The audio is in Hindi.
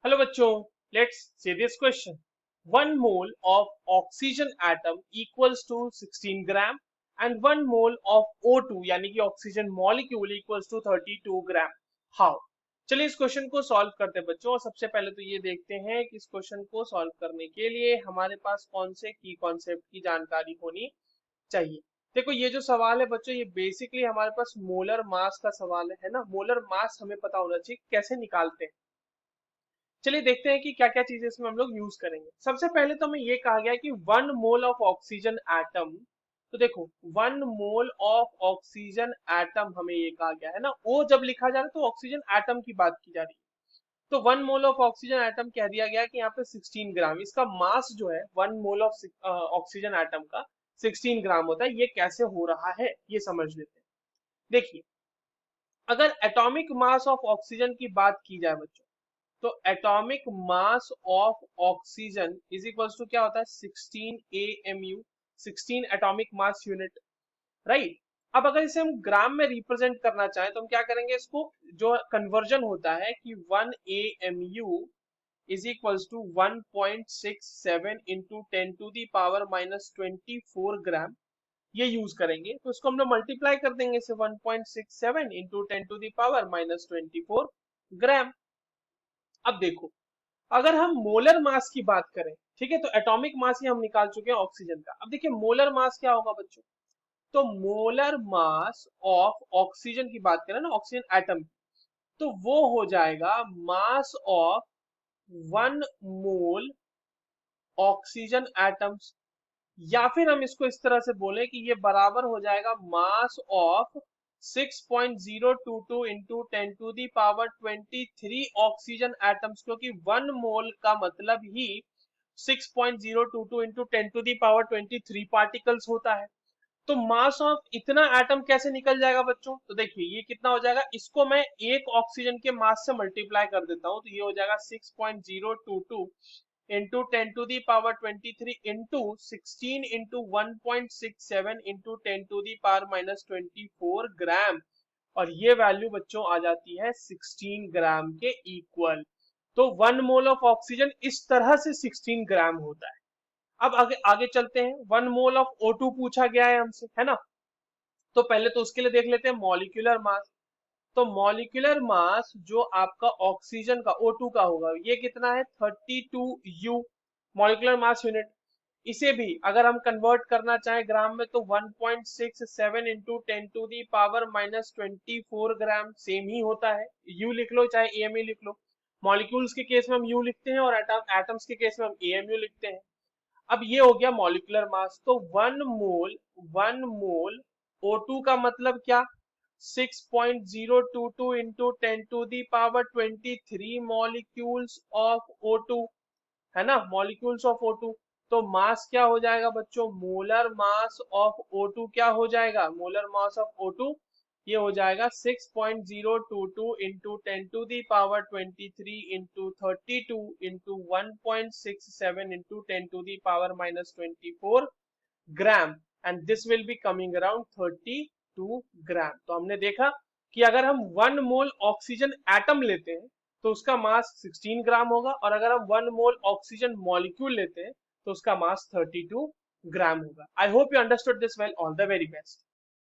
Hello बच्चों, let's see this question. 1 mole of oxygen atom equals to 16 gram and 1 mole of O2 यानी कि oxygen molecule equals to 32 gram. How? चलिए इस क्वेश्चन को सॉल्व करते हैं बच्चों। और सबसे पहले तो ये देखते हैं कि इस क्वेश्चन को सॉल्व करने के लिए हमारे पास कौन से की कॉन्सेप्ट की जानकारी होनी चाहिए। देखो ये जो सवाल है बच्चों, ये बेसिकली हमारे पास मोलर मास का सवाल है ना। मोलर मास हमें पता होना चाहिए कैसे निकालते हैं। चलिए देखते हैं कि क्या क्या चीजें इसमें हम लोग यूज करेंगे। सबसे पहले तो हमें ये कहा गया कि 1 मोल ऑफ ऑक्सीजन एटम, तो देखो 1 मोल ऑफ ऑक्सीजन एटम हमें ये कहा गया है ना। ओ जब लिखा जा रहा है तो ऑक्सीजन एटम की बात की जा रही है। तो 1 मोल ऑफ ऑक्सीजन एटम कह दिया गया कि यहाँ पे 16 ग्राम, इसका मास जो है 1 मोल ऑफ ऑक्सीजन एटम का 16 ग्राम होता है। ये कैसे हो रहा है ये समझ लेते हैं। देखिए, अगर एटॉमिक मास ऑफ ऑक्सीजन की बात की जाए बच्चों, तो atomic mass of oxygen is equals to क्या होता है 16 AMU, 16 atomic mass unit, right. अब अगर इसे हम ग्राम में रिप्रेजेंट करना चाहें तो हम क्या करेंगे, इसको जो कन्वर्जन होता है कि 1 AMU is equals to 1.67 into 10 to the power minus 24 gram, ये यूज करेंगे। तो इसको हम लोग मल्टीप्लाई कर देंगे इसे 1.67 into 10 to the power minus 24 gram. अब देखो, अगर हम मोलर मास की बात करें, ठीक है, तो एटॉमिक मास ही हम निकाल चुके हैं ऑक्सीजन का। अब देखिए मोलर मास क्या होगा बच्चों, तो मोलर मास ऑफ ऑक्सीजन की बात करें ना, ऑक्सीजन एटम, तो वो हो जाएगा mass of 1 mole oxygen atoms, या फिर हम इसको इस तरह से बोले कि ये बराबर हो जाएगा mass of 6.022 into 10 to the power 23 oxygen atoms, क्योंकि 1 मोल का मतलब ही 6.022 into 10 to the power 23 particles होता है। तो मास ऑफ इतना एटम कैसे निकल जाएगा बच्चों, तो देखिए ये कितना हो जाएगा, इसको मैं एक ऑक्सीजन के मास से मल्टीप्लाई कर देता हूं, तो ये हो जाएगा 6.022 into 10 to the power 23 into 16 into 1.67 into 10 to the power minus 24 gram, और ये वैल्यू बच्चों आ जाती है 16 ग्राम के इक्वल। तो 1 मोल ऑफ ऑक्सीजन इस तरह से 16 ग्राम होता है। अब आगे आगे चलते हैं। 1 मोल ऑफ O2 पूछा गया है हमसे, है ना। तो पहले तो उसके लिए देख लेते हैं मॉलिक्यूलर मास। तो मॉलिक्यूलर मास जो आपका ऑक्सीजन का O2 का होगा, ये कितना है 32 U मॉलिक्यूलर मास यूनिट। इसे भी अगर हम कन्वर्ट करना चाहें ग्राम में, तो 1.67 into 10 to the power minus 24 gram same ही होता है। यू लिख लो चाहे AMU लिख लो। मॉलिक्यूल्स के केस में हम यू लिखते हैं और एटम्स के केस में हम AMU लिखते हैं। अब ये हो गया मॉलिक्यूलर मास। तो 1 मोल O2 का मतलब क्या, 6.022 into 10 to the power 23 molecules of O2, है ना, मॉलिक्यूल्स ऑफ O2। तो मास क्या हो जाएगा बच्चों, मोलर मास ऑफ O2 क्या हो जाएगा, मोलर मास ऑफ O2 ये हो जाएगा 6.022 into 10 to the power 23 into 32 into 1.67 into 10 to the power minus 24 gram, and this will be coming around 32 gram. तो हमने देखा कि अगर हम 1 मोल ऑक्सीजन एटम लेते हैं तो उसका मास 16 ग्राम होगा, और अगर हम 1 मोल ऑक्सीजन मॉलिक्यूल लेते हैं तो उसका मास 32 ग्राम होगा। I hope you understood this well. All the very best.